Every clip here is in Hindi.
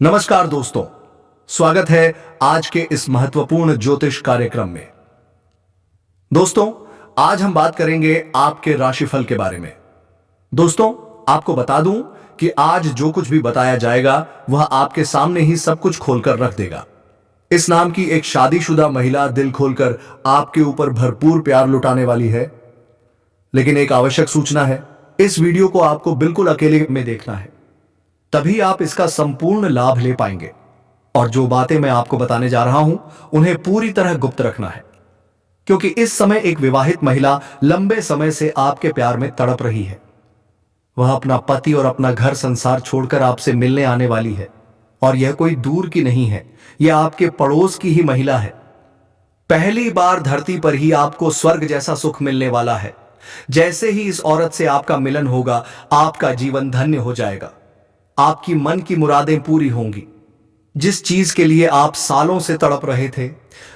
नमस्कार दोस्तों, स्वागत है आज के इस महत्वपूर्ण ज्योतिष कार्यक्रम में। दोस्तों, आज हम बात करेंगे आपके राशिफल के बारे में। दोस्तों, आपको बता दूं कि आज जो कुछ भी बताया जाएगा वह आपके सामने ही सब कुछ खोलकर रख देगा। इस नाम की एक शादीशुदा महिला दिल खोलकर आपके ऊपर भरपूर प्यार लुटाने वाली है। लेकिन एक आवश्यक सूचना है, इस वीडियो को आपको बिल्कुल अकेले में देखना है, तभी आप इसका संपूर्ण लाभ ले पाएंगे। और जो बातें मैं आपको बताने जा रहा हूं उन्हें पूरी तरह गुप्त रखना है, क्योंकि इस समय एक विवाहित महिला लंबे समय से आपके प्यार में तड़प रही है। वह अपना पति और अपना घर संसार छोड़कर आपसे मिलने आने वाली है, और यह कोई दूर की नहीं है, यह आपके पड़ोस की ही महिला है। पहली बार धरती पर ही आपको स्वर्ग जैसा सुख मिलने वाला है। जैसे ही इस औरत से आपका मिलन होगा, आपका जीवन धन्य हो जाएगा। आपकी मन की मुरादें पूरी होंगी। जिस चीज के लिए आप सालों से तड़प रहे थे,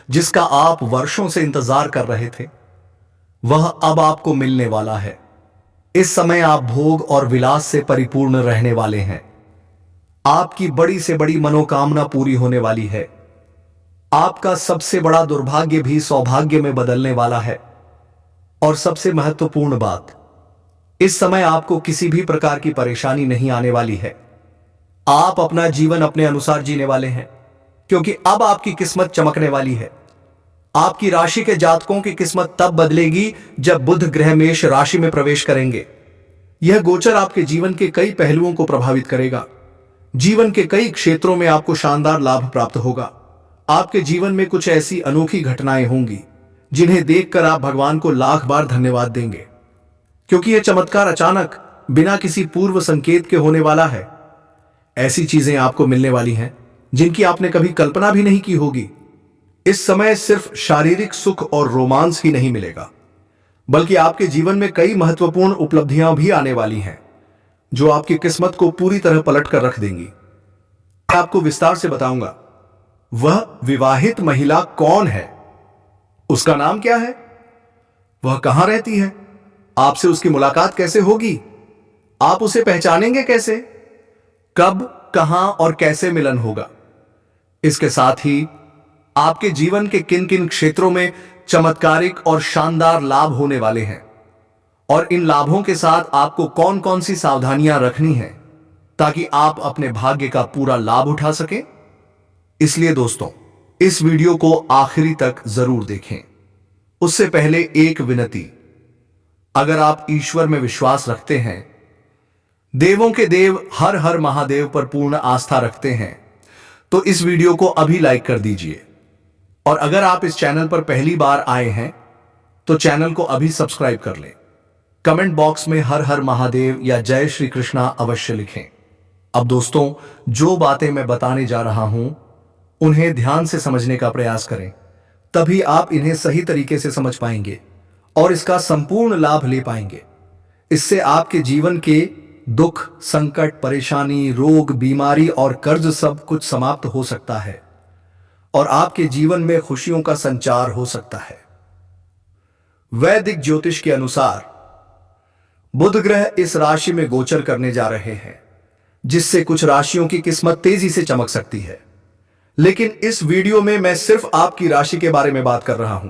जिसका आप वर्षों से इंतजार कर रहे थे, वह अब आपको मिलने वाला है। इस समय आप भोग और विलास से परिपूर्ण रहने वाले हैं। आपकी बड़ी से बड़ी मनोकामना पूरी होने वाली है। आपका सबसे बड़ा दुर्भाग्य भी सौभाग्य में बदलने वाला है। और सबसे महत्वपूर्ण बात, इस समय आपको किसी भी प्रकार की परेशानी नहीं आने वाली है। आप अपना जीवन अपने अनुसार जीने वाले हैं, क्योंकि अब आपकी किस्मत चमकने वाली है। आपकी राशि के जातकों की किस्मत तब बदलेगी जब बुध ग्रह मेष राशि में प्रवेश करेंगे। यह गोचर आपके जीवन के कई पहलुओं को प्रभावित करेगा। जीवन के कई क्षेत्रों में आपको शानदार लाभ प्राप्त होगा। आपके जीवन में कुछ ऐसी अनोखी घटनाएं होंगी जिन्हें देखकर आप भगवान को लाख बार धन्यवाद देंगे, क्योंकि यह चमत्कार अचानक बिना किसी पूर्व संकेत के होने वाला है। ऐसी चीजें आपको मिलने वाली हैं जिनकी आपने कभी कल्पना भी नहीं की होगी। इस समय सिर्फ शारीरिक सुख और रोमांस ही नहीं मिलेगा, बल्कि आपके जीवन में कई महत्वपूर्ण उपलब्धियां भी आने वाली हैं, जो आपकी किस्मत को पूरी तरह पलट कर रख देंगी। मैं आपको विस्तार से बताऊंगा वह विवाहित महिला कौन है, उसका नाम क्या है, वह कहां रहती है, आपसे उसकी मुलाकात कैसे होगी, आप उसे पहचानेंगे कैसे, कब, कहां और कैसे मिलन होगा। इसके साथ ही आपके जीवन के किन किन क्षेत्रों में चमत्कारिक और शानदार लाभ होने वाले हैं, और इन लाभों के साथ आपको कौन कौन सी सावधानियां रखनी हैं ताकि आप अपने भाग्य का पूरा लाभ उठा सकें। इसलिए दोस्तों, इस वीडियो को आखिरी तक जरूर देखें। उससे पहले एक विनती, अगर आप ईश्वर में विश्वास रखते हैं, देवों के देव हर हर महादेव पर पूर्ण आस्था रखते हैं, तो इस वीडियो को अभी लाइक कर दीजिए। और अगर आप इस चैनल पर पहली बार आए हैं तो चैनल को अभी सब्सक्राइब कर लें। कमेंट बॉक्स में हर हर महादेव या जय श्री कृष्णा अवश्य लिखें। अब दोस्तों, जो बातें मैं बताने जा रहा हूं उन्हें ध्यान से समझने का प्रयास करें, तभी आप इन्हें सही तरीके से समझ पाएंगे और इसका संपूर्ण लाभ ले पाएंगे। इससे आपके जीवन के दुख, संकट, परेशानी, रोग, बीमारी और कर्ज सब कुछ समाप्त हो सकता है, और आपके जीवन में खुशियों का संचार हो सकता है। वैदिक ज्योतिष के अनुसार बुध ग्रह इस राशि में गोचर करने जा रहे हैं, जिससे कुछ राशियों की किस्मत तेजी से चमक सकती है। लेकिन इस वीडियो में मैं सिर्फ आपकी राशि के बारे में बात कर रहा हूं।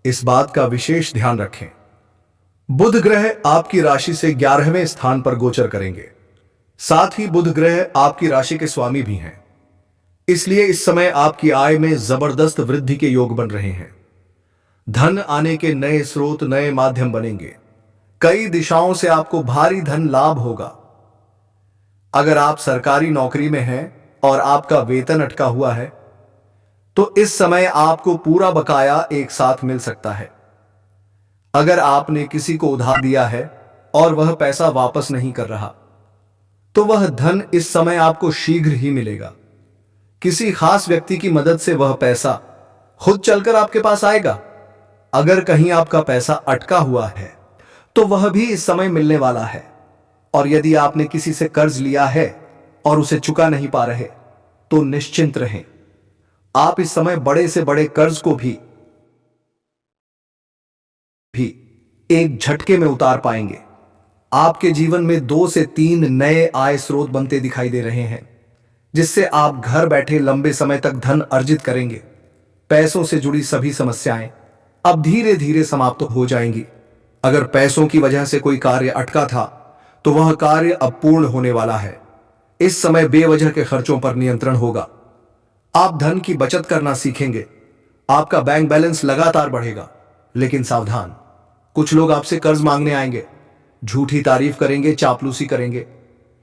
इस बात का विशेष ध्यान रखें, बुध ग्रह आपकी राशि से 11वें स्थान पर गोचर करेंगे। साथ ही बुध ग्रह आपकी राशि के स्वामी भी हैं। इसलिए इस समय आपकी आय में जबरदस्त वृद्धि के योग बन रहे हैं। धन आने के नए स्रोत, नए माध्यम बनेंगे। कई दिशाओं से आपको भारी धन लाभ होगा। अगर आप सरकारी नौकरी में हैं और आपका वेतन अटका हुआ है, तो इस समय आपको पूरा बकाया एक साथ मिल सकता है। अगर आपने किसी को उधार दिया है और वह पैसा वापस नहीं कर रहा, तो वह धन इस समय आपको शीघ्र ही मिलेगा। किसी खास व्यक्ति की मदद से वह पैसा खुद चलकर आपके पास आएगा। अगर कहीं आपका पैसा अटका हुआ है तो वह भी इस समय मिलने वाला है। और यदि आपने किसी से कर्ज लिया है और उसे चुका नहीं पा रहे, तो निश्चिंत रहें, आप इस समय बड़े से बड़े कर्ज को भी एक झटके में उतार पाएंगे। आपके जीवन में 2 से 3 नए आय स्रोत बनते दिखाई दे रहे हैं, जिससे आप घर बैठे लंबे समय तक धन अर्जित करेंगे। पैसों से जुड़ी सभी समस्याएं अब धीरे धीरे समाप्त हो जाएंगी। अगर पैसों की वजह से कोई कार्य अटका था तो वह कार्य अब पूर्ण होने वाला है। इस समय बेवजह के खर्चों पर नियंत्रण होगा। आप धन की बचत करना सीखेंगे। आपका बैंक बैलेंस लगातार बढ़ेगा। लेकिन सावधान, कुछ लोग आपसे कर्ज मांगने आएंगे, झूठी तारीफ करेंगे, चापलूसी करेंगे,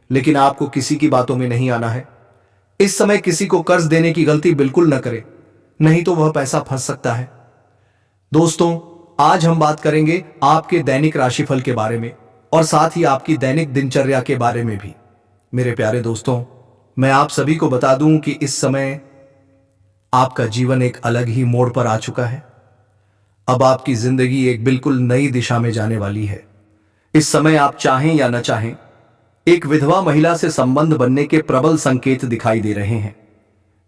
लेकिन आपको किसी की बातों में नहीं आना है। इस समय किसी को कर्ज देने की गलती बिल्कुल न करें, नहीं तो वह पैसा फंस सकता है। दोस्तों, आज हम बात करेंगे आपके दैनिक राशिफल के बारे में और साथ ही आपकी दैनिक दिनचर्या के बारे में भी। मेरे प्यारे दोस्तों, मैं आप सभी को बता दूं कि इस समय आपका जीवन एक अलग ही मोड़ पर आ चुका है। अब आपकी जिंदगी एक बिल्कुल नई दिशा में जाने वाली है। इस समय आप चाहें या न चाहें, एक विधवा महिला से संबंध बनने के प्रबल संकेत दिखाई दे रहे हैं।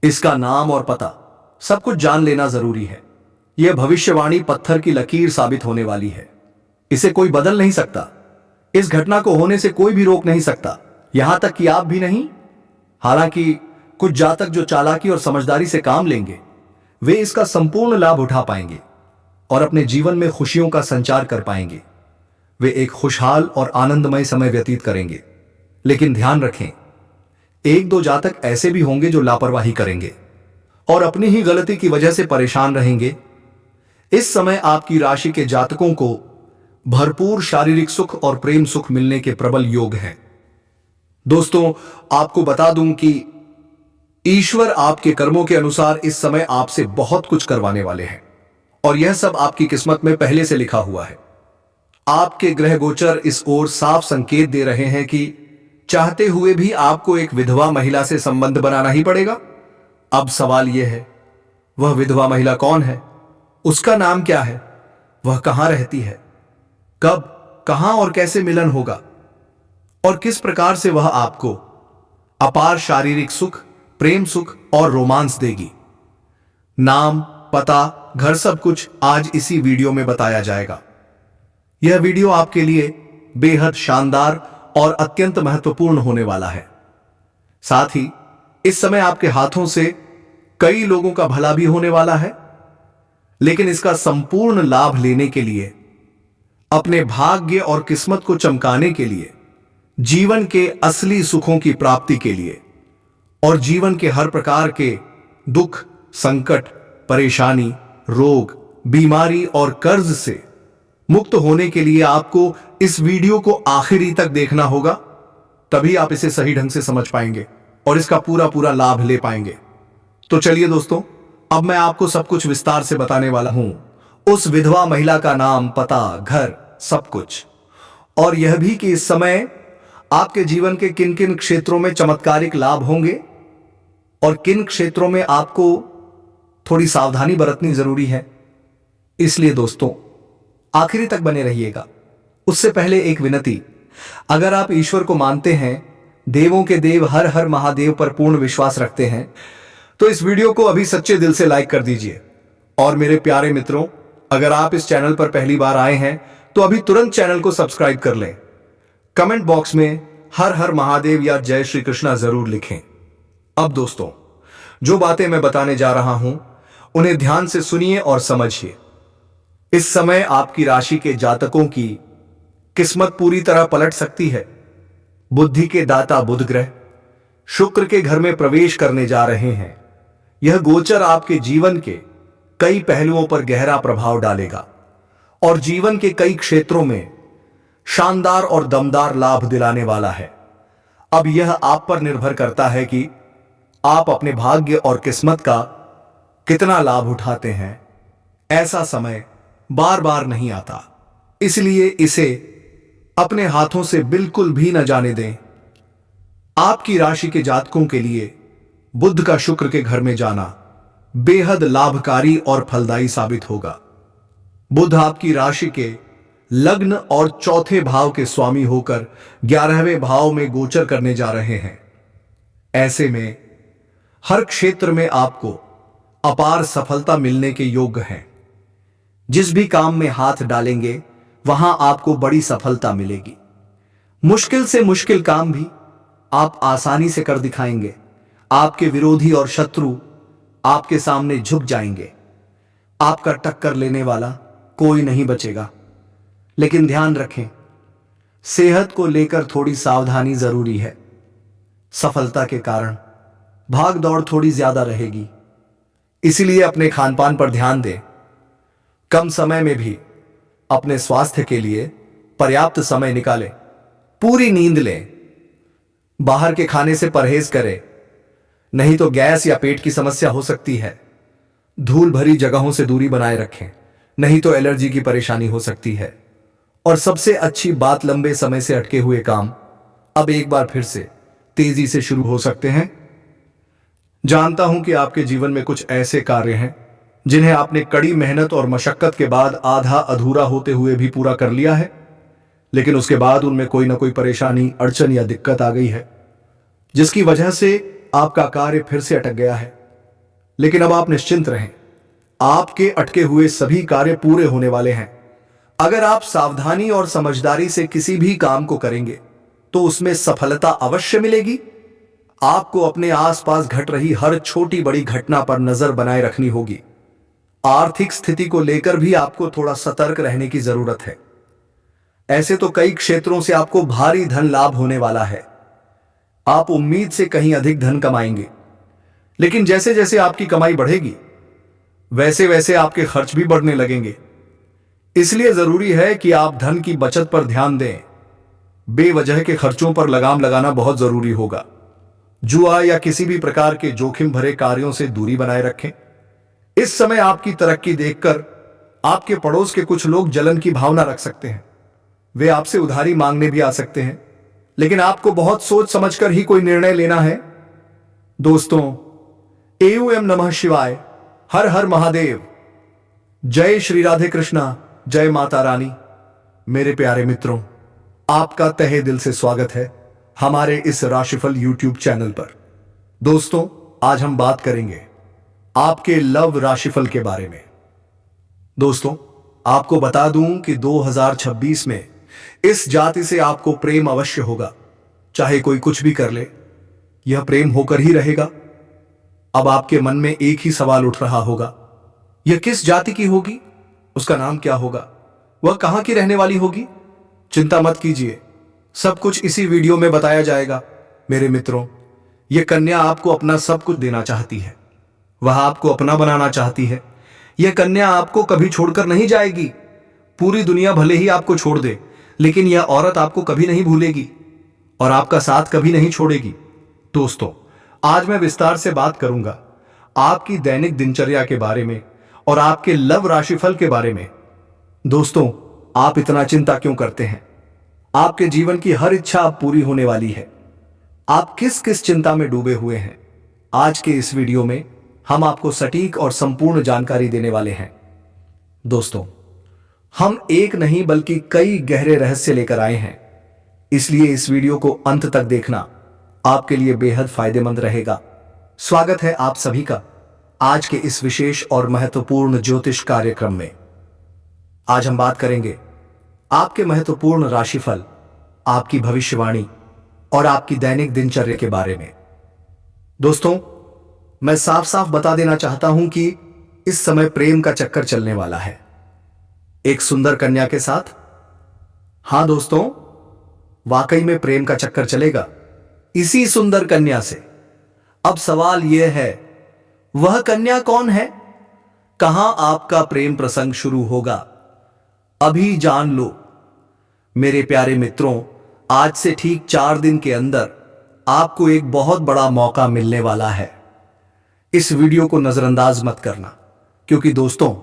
इसका नाम और पता सब कुछ जान लेना जरूरी है। यह भविष्यवाणी पत्थर की लकीर साबित होने वाली है। इसे कोई बदल नहीं सकता। इस घटना को होने से कोई भी रोक नहीं सकता, यहां तक कि आप भी नहीं। हालांकि कुछ जातक जो चालाकी और समझदारी से काम लेंगे, वे इसका संपूर्ण लाभ उठा पाएंगे और अपने जीवन में खुशियों का संचार कर पाएंगे। वे एक खुशहाल और आनंदमय समय व्यतीत करेंगे। लेकिन ध्यान रखें, एक दो जातक ऐसे भी होंगे जो लापरवाही करेंगे और अपनी ही गलती की वजह से परेशान रहेंगे। इस समय आपकी राशि के जातकों को भरपूर शारीरिक सुख और प्रेम सुख मिलने के प्रबल योग हैं। दोस्तों, आपको बता दूं कि ईश्वर आपके कर्मों के अनुसार इस समय आपसे बहुत कुछ करवाने वाले हैं और यह सब आपकी किस्मत में पहले से लिखा हुआ है। आपके ग्रह गोचर इस ओर साफ संकेत दे रहे हैं कि चाहते हुए भी आपको एक विधवा महिला से संबंध बनाना ही पड़ेगा। अब सवाल यह है, वह विधवा महिला कौन है? उसका नाम क्या है? वह कहां रहती है? कब, कहां और कैसे मिलन होगा? और किस प्रकार से वह आपको अपार शारीरिक सुख, प्रेम सुख और रोमांस देगी? नाम, पता, घर, सब कुछ आज इसी वीडियो में बताया जाएगा। यह वीडियो आपके लिए बेहद शानदार और अत्यंत महत्वपूर्ण होने वाला है। साथ ही इस समय आपके हाथों से कई लोगों का भला भी होने वाला है। लेकिन इसका संपूर्ण लाभ लेने के लिए, अपने भाग्य और किस्मत को चमकाने के लिए, जीवन के असली सुखों की प्राप्ति के लिए और जीवन के हर प्रकार के दुख, संकट, परेशानी, रोग, बीमारी और कर्ज से मुक्त होने के लिए आपको इस वीडियो को आखिरी तक देखना होगा। तभी आप इसे सही ढंग से समझ पाएंगे और इसका पूरा पूरा लाभ ले पाएंगे। तो चलिए दोस्तों, अब मैं आपको सब कुछ विस्तार से बताने वाला हूं। उस विधवा महिला का नाम, पता, घर, सब कुछ, और यह भी कि इस समय आपके जीवन के किन किन क्षेत्रों में चमत्कारिक लाभ होंगे और किन क्षेत्रों में आपको थोड़ी सावधानी बरतनी जरूरी है। इसलिए दोस्तों, आखिरी तक बने रहिएगा। उससे पहले एक विनती, अगर आप ईश्वर को मानते हैं, देवों के देव हर हर महादेव पर पूर्ण विश्वास रखते हैं, तो इस वीडियो को अभी सच्चे दिल से लाइक कर दीजिए। और मेरे प्यारे मित्रों, अगर आप इस चैनल पर पहली बार आए हैं तो अभी तुरंत चैनल को सब्सक्राइब कर लें। कमेंट बॉक्स में हर हर महादेव या जय श्री कृष्णा जरूर लिखें। अब दोस्तों, जो बातें मैं बताने जा रहा हूं उन्हें ध्यान से सुनिए और समझिए। इस समय आपकी राशि के जातकों की किस्मत पूरी तरह पलट सकती है। बुद्धि के दाता बुध ग्रह शुक्र के घर में प्रवेश करने जा रहे हैं। यह गोचर आपके जीवन के कई पहलुओं पर गहरा प्रभाव डालेगा और जीवन के कई क्षेत्रों में शानदार और दमदार लाभ दिलाने वाला है। अब यह आप पर निर्भर करता है कि आप अपने भाग्य और किस्मत का कितना लाभ उठाते हैं। ऐसा समय बार बार नहीं आता, इसलिए इसे अपने हाथों से बिल्कुल भी न जाने दें। आपकी राशि के जातकों के लिए बुध का शुक्र के घर में जाना बेहद लाभकारी और फलदायी साबित होगा। बुध आपकी राशि के लग्न और चौथे भाव के स्वामी होकर 11वें भाव में गोचर करने जा रहे हैं। ऐसे में हर क्षेत्र में आपको अपार सफलता मिलने के योग्य हैं। जिस भी काम में हाथ डालेंगे वहां आपको बड़ी सफलता मिलेगी। मुश्किल से मुश्किल काम भी आप आसानी से कर दिखाएंगे। आपके विरोधी और शत्रु आपके सामने झुक जाएंगे। आपका टक्कर लेने वाला कोई नहीं बचेगा। लेकिन ध्यान रखें, सेहत को लेकर थोड़ी सावधानी जरूरी है। सफलता के कारण भाग दौड़ थोड़ी ज्यादा रहेगी, इसीलिए अपने खान पान पर ध्यान दें। कम समय में भी अपने स्वास्थ्य के लिए पर्याप्त समय निकालें। पूरी नींद लें। बाहर के खाने से परहेज करें, नहीं तो गैस या पेट की समस्या हो सकती है। धूल भरी जगहों से दूरी बनाए रखें, नहीं तो एलर्जी की परेशानी हो सकती है। और सबसे अच्छी बात, लंबे समय से अटके हुए काम अब एक बार फिर से तेजी से शुरू हो सकते हैं। जानता हूं कि आपके जीवन में कुछ ऐसे कार्य हैं जिन्हें आपने कड़ी मेहनत और मशक्कत के बाद आधा अधूरा होते हुए भी पूरा कर लिया है, लेकिन उसके बाद उनमें कोई ना कोई परेशानी, अड़चन या दिक्कत आ गई है, जिसकी वजह से आपका कार्य फिर से अटक गया है। लेकिन अब आप निश्चिंत रहें, आपके अटके हुए सभी कार्य पूरे होने वाले हैं। अगर आप सावधानी और समझदारी से किसी भी काम को करेंगे तो उसमें सफलता अवश्य मिलेगी। आपको अपने आसपास घट रही हर छोटी बड़ी घटना पर नजर बनाए रखनी होगी। आर्थिक स्थिति को लेकर भी आपको थोड़ा सतर्क रहने की जरूरत है। ऐसे तो कई क्षेत्रों से आपको भारी धन लाभ होने वाला है। आप उम्मीद से कहीं अधिक धन कमाएंगे, लेकिन जैसे जैसे आपकी कमाई बढ़ेगी वैसे वैसे आपके खर्च भी बढ़ने लगेंगे। इसलिए जरूरी है कि आप धन की बचत पर ध्यान दें। बेवजह के खर्चों पर लगाम लगाना बहुत जरूरी होगा। जुआ या किसी भी प्रकार के जोखिम भरे कार्यों से दूरी बनाए रखें। इस समय आपकी तरक्की देखकर आपके पड़ोस के कुछ लोग जलन की भावना रख सकते हैं। वे आपसे उधारी मांगने भी आ सकते हैं, लेकिन आपको बहुत सोच समझकर ही कोई निर्णय लेना है। दोस्तों, एओएम नमः शिवाय, हर हर महादेव, जय श्री राधे कृष्णा, जय माता रानी। मेरे प्यारे मित्रों, आपका तहे दिल से स्वागत है हमारे इस राशिफल यूट्यूब चैनल पर। दोस्तों, आज हम बात करेंगे आपके लव राशिफल के बारे में। दोस्तों, आपको बता दूं कि 2026 में इस जाति से आपको प्रेम अवश्य होगा। चाहे कोई कुछ भी कर ले, यह प्रेम होकर ही रहेगा। अब आपके मन में एक ही सवाल उठ रहा होगा, यह किस जाति की होगी, उसका नाम क्या होगा, वह कहां की रहने वाली होगी। चिंता मत कीजिए, सब कुछ इसी वीडियो में बताया जाएगा। मेरे मित्रों, यह कन्या आपको अपना सब कुछ देना चाहती है। वह आपको अपना बनाना चाहती है। यह कन्या आपको कभी छोड़कर नहीं जाएगी। पूरी दुनिया भले ही आपको छोड़ दे, लेकिन यह औरत आपको कभी नहीं भूलेगी और आपका साथ कभी नहीं छोड़ेगी। दोस्तों, आज मैं विस्तार से बात करूंगा आपकी दैनिक दिनचर्या के बारे में और आपके लव राशिफल के बारे में। दोस्तों, आप इतना चिंता क्यों करते हैं? आपके जीवन की हर इच्छा अब पूरी होने वाली है। आप किस किस चिंता में डूबे हुए हैं? आज के इस वीडियो में हम आपको सटीक और संपूर्ण जानकारी देने वाले हैं। दोस्तों, हम एक नहीं बल्कि कई गहरे रहस्य लेकर आए हैं, इसलिए इस वीडियो को अंत तक देखना आपके लिए बेहद फायदेमंद रहेगा। स्वागत है आप सभी का आज के इस विशेष और महत्वपूर्ण ज्योतिष कार्यक्रम में। आज हम बात करेंगे आपके महत्वपूर्ण राशिफल, आपकी भविष्यवाणी और आपकी दैनिक दिनचर्या के बारे में। दोस्तों, मैं साफ साफ बता देना चाहता हूं कि इस समय प्रेम का चक्कर चलने वाला है एक सुंदर कन्या के साथ। हां दोस्तों, वाकई में प्रेम का चक्कर चलेगा इसी सुंदर कन्या से। अब सवाल यह है, वह कन्या कौन है? कहां आपका प्रेम प्रसंग शुरू होगा? अभी जान लो। मेरे प्यारे मित्रों, आज से ठीक 4 दिन के अंदर आपको एक बहुत बड़ा मौका मिलने वाला है। इस वीडियो को नजरअंदाज मत करना, क्योंकि दोस्तों,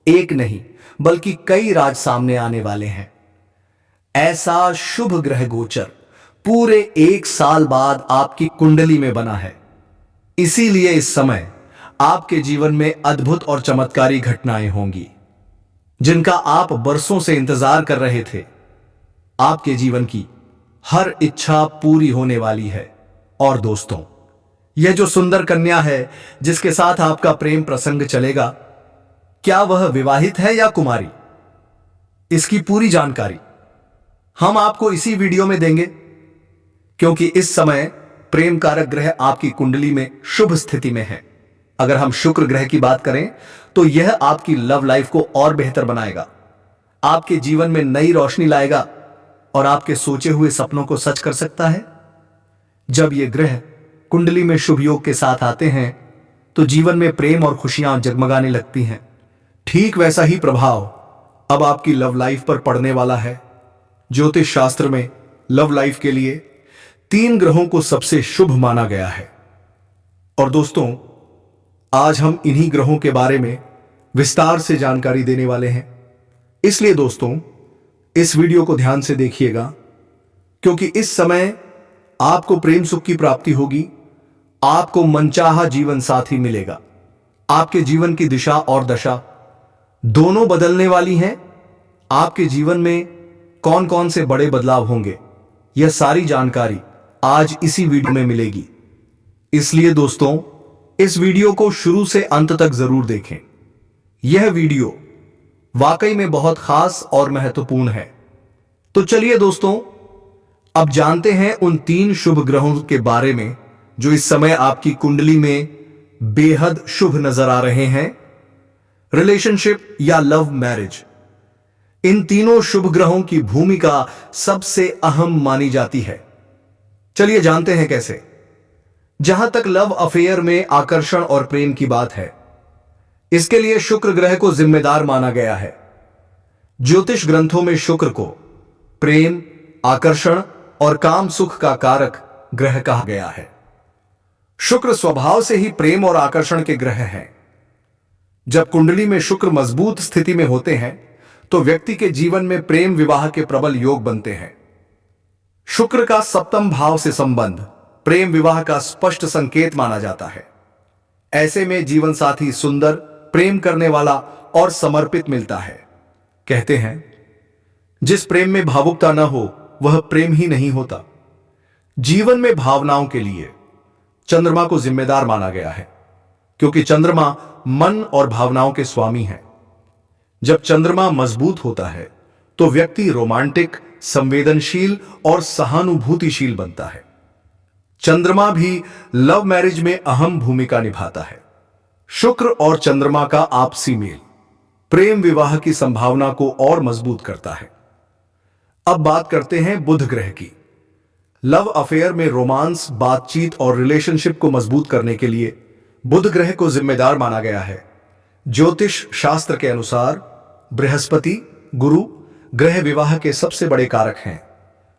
एक नहीं बल्कि कई राज सामने आने वाले हैं। ऐसा शुभ ग्रह गोचर पूरे 1 साल बाद आपकी कुंडली में बना है। इसीलिए इस समय आपके जीवन में अद्भुत और चमत्कारी घटनाएं होंगी, जिनका आप बरसों से इंतजार कर रहे थे। आपके जीवन की हर इच्छा पूरी होने वाली है। और दोस्तों, यह जो सुंदर कन्या है जिसके साथ आपका प्रेम प्रसंग चलेगा, क्या वह विवाहित है या कुमारी? इसकी पूरी जानकारी हम आपको इसी वीडियो में देंगे, क्योंकि इस समय प्रेम कारक ग्रह आपकी कुंडली में शुभ स्थिति में है। अगर हम शुक्र ग्रह की बात करें तो यह आपकी लव लाइफ को और बेहतर बनाएगा, आपके जीवन में नई रोशनी लाएगा और आपके सोचे हुए सपनों को सच कर सकता है। जब ये ग्रह कुंडली में शुभ योग के साथ आते हैं तो जीवन में प्रेम और खुशियां जगमगाने लगती हैं। ठीक वैसा ही प्रभाव अब आपकी लव लाइफ पर पड़ने वाला है। ज्योतिष शास्त्र में लव लाइफ के लिए 3 ग्रहों को सबसे शुभ माना गया है। और दोस्तों, आज हम इन्हीं ग्रहों के बारे में विस्तार से जानकारी देने वाले हैं। इसलिए दोस्तों, इस वीडियो को ध्यान से देखिएगा, क्योंकि इस समय आपको प्रेम सुख की प्राप्ति होगी, आपको मनचाहा जीवन साथी मिलेगा, आपके जीवन की दिशा और दशा दोनों बदलने वाली हैं। आपके जीवन में कौन कौन से बड़े बदलाव होंगे, यह सारी जानकारी आज इसी वीडियो में मिलेगी। इसलिए दोस्तों, इस वीडियो को शुरू से अंत तक जरूर देखें। यह वीडियो वाकई में बहुत खास और महत्वपूर्ण है। तो चलिए दोस्तों, अब जानते हैं उन 3 शुभ ग्रहों के बारे में जो इस समय आपकी कुंडली में बेहद शुभ नजर आ रहे हैं। रिलेशनशिप या लव मैरिज, इन तीनों शुभ ग्रहों की भूमिका सबसे अहम मानी जाती है। चलिए जानते हैं कैसे। जहां तक लव अफेयर में आकर्षण और प्रेम की बात है, इसके लिए शुक्र ग्रह को जिम्मेदार माना गया है। ज्योतिष ग्रंथों में शुक्र को प्रेम, आकर्षण और काम सुख का कारक ग्रह कहा गया है। शुक्र स्वभाव से ही प्रेम और आकर्षण के ग्रह हैं। जब कुंडली में शुक्र मजबूत स्थिति में होते हैं तो व्यक्ति के जीवन में प्रेम विवाह के प्रबल योग बनते हैं। शुक्र का सप्तम भाव से संबंध प्रेम विवाह का स्पष्ट संकेत माना जाता है। ऐसे में जीवन साथी सुंदर, प्रेम करने वाला और समर्पित मिलता है। कहते हैं, जिस प्रेम में भावुकता न हो वह प्रेम ही नहीं होता। जीवन में भावनाओं के लिए चंद्रमा को जिम्मेदार माना गया है, क्योंकि चंद्रमा मन और भावनाओं के स्वामी हैं। जब चंद्रमा मजबूत होता है तो व्यक्ति रोमांटिक, संवेदनशील और सहानुभूतिशील बनता है। चंद्रमा भी लव मैरिज में अहम भूमिका निभाता है। शुक्र और चंद्रमा का आपसी मेल प्रेम विवाह की संभावना को और मजबूत करता है। अब बात करते हैं बुध ग्रह की। लव अफेयर में रोमांस, बातचीत और रिलेशनशिप को मजबूत करने के लिए बुध ग्रह को जिम्मेदार माना गया है। ज्योतिष शास्त्र के अनुसार बृहस्पति, गुरु ग्रह विवाह के सबसे बड़े कारक हैं।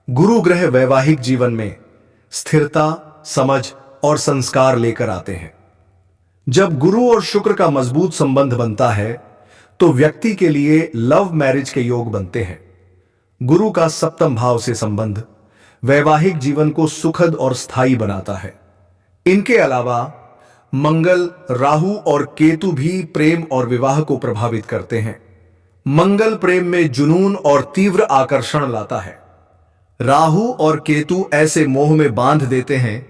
गुरु ग्रह वैवाहिक जीवन में स्थिरता, समझ और संस्कार लेकर आते हैं। जब गुरु और शुक्र का मजबूत संबंध बनता है तो व्यक्ति के लिए लव मैरिज के योग बनते हैं। गुरु का सप्तम भाव से संबंध वैवाहिक जीवन को सुखद और स्थायी बनाता है। इनके अलावा मंगल, राहु और केतु भी प्रेम और विवाह को प्रभावित करते हैं। मंगल प्रेम में जुनून और तीव्र आकर्षण लाता है। राहु और केतु ऐसे मोह में बांध देते हैं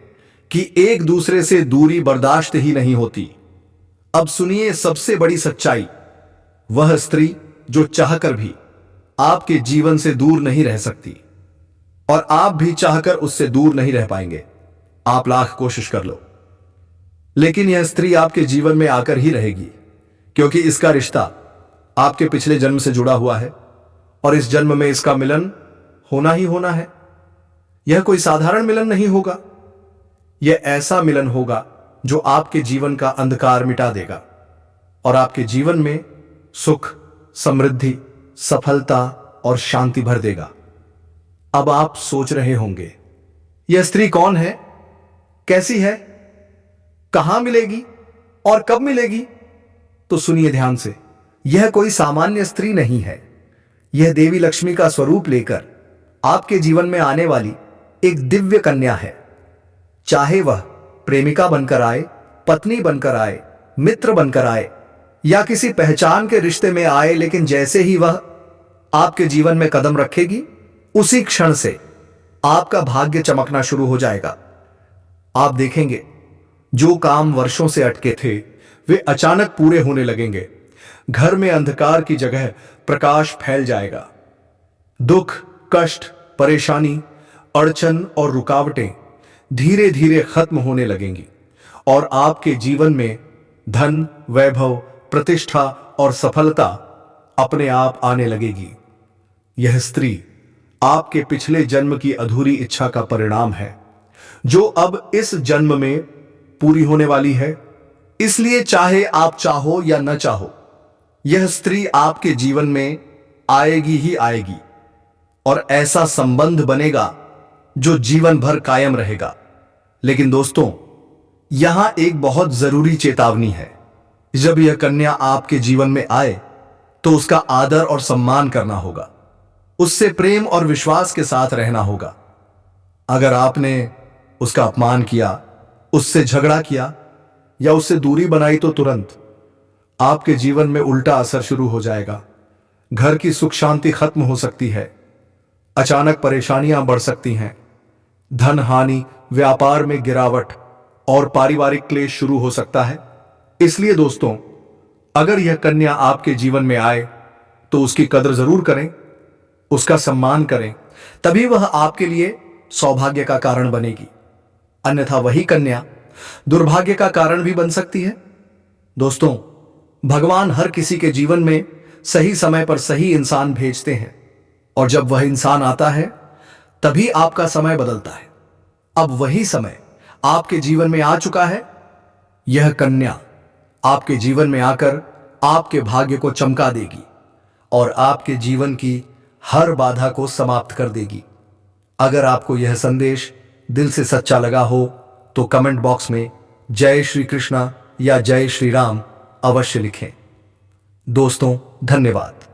कि एक दूसरे से दूरी बर्दाश्त ही नहीं होती। अब सुनिए सबसे बड़ी सच्चाई, वह स्त्री जो चाहकर भी आपके जीवन से दूर नहीं रह सकती और आप भी चाहकर उससे दूर नहीं रह पाएंगे। आप लाख कोशिश कर लो, लेकिन यह स्त्री आपके जीवन में आकर ही रहेगी, क्योंकि इसका रिश्ता आपके पिछले जन्म से जुड़ा हुआ है और इस जन्म में इसका मिलन होना ही होना है। यह कोई साधारण मिलन नहीं होगा, यह ऐसा मिलन होगा जो आपके जीवन का अंधकार मिटा देगा और आपके जीवन में सुख, समृद्धि, सफलता और शांति भर देगा। अब आप सोच रहे होंगे, यह स्त्री कौन है, कैसी है, कहां मिलेगी और कब मिलेगी? तो सुनिए ध्यान से, यह कोई सामान्य स्त्री नहीं है। यह देवी लक्ष्मी का स्वरूप लेकर आपके जीवन में आने वाली एक दिव्य कन्या है। चाहे वह प्रेमिका बनकर आए, पत्नी बनकर आए, मित्र बनकर आए या किसी पहचान के रिश्ते में आए, लेकिन जैसे ही वह आपके जीवन में कदम रखेगी, उसी क्षण से आपका भाग्य चमकना शुरू हो जाएगा। आप देखेंगे जो काम वर्षों से अटके थे वे अचानक पूरे होने लगेंगे। घर में अंधकार की जगह प्रकाश फैल जाएगा। दुख, कष्ट, परेशानी, अड़चन और रुकावटें धीरे धीरे खत्म होने लगेंगी और आपके जीवन में धन, वैभव, प्रतिष्ठा और सफलता अपने आप आने लगेगी। यह स्त्री आपके पिछले जन्म की अधूरी इच्छा का परिणाम है, जो अब इस जन्म में पूरी होने वाली है। इसलिए चाहे आप चाहो या न चाहो, यह स्त्री आपके जीवन में आएगी ही आएगी और ऐसा संबंध बनेगा जो जीवन भर कायम रहेगा। लेकिन दोस्तों, यहां एक बहुत जरूरी चेतावनी है। जब यह कन्या आपके जीवन में आए तो उसका आदर और सम्मान करना होगा, उससे प्रेम और विश्वास के साथ रहना होगा। अगर आपने उसका अपमान किया, उससे झगड़ा किया या उससे दूरी बनाई तो तुरंत आपके जीवन में उल्टा असर शुरू हो जाएगा। घर की सुख शांति खत्म हो सकती है, अचानक परेशानियां बढ़ सकती हैं, धन हानि, व्यापार में गिरावट और पारिवारिक क्लेश शुरू हो सकता है। इसलिए दोस्तों, अगर यह कन्या आपके जीवन में आए तो उसकी कदर जरूर करें, उसका सम्मान करें, तभी वह आपके लिए सौभाग्य का कारण बनेगी। अन्यथा वही कन्या दुर्भाग्य का कारण भी बन सकती है। दोस्तों, भगवान हर किसी के जीवन में सही समय पर सही इंसान भेजते हैं और जब वह इंसान आता है तभी आपका समय बदलता है। अब वही समय आपके जीवन में आ चुका है। यह कन्या आपके जीवन में आकर आपके भाग्य को चमका देगी और आपके जीवन की हर बाधा को समाप्त कर देगी। अगर आपको यह संदेश दिल से सच्चा लगा हो तो कमेंट बॉक्स में जय श्री कृष्णा या जय श्री राम अवश्य लिखें। दोस्तों, धन्यवाद।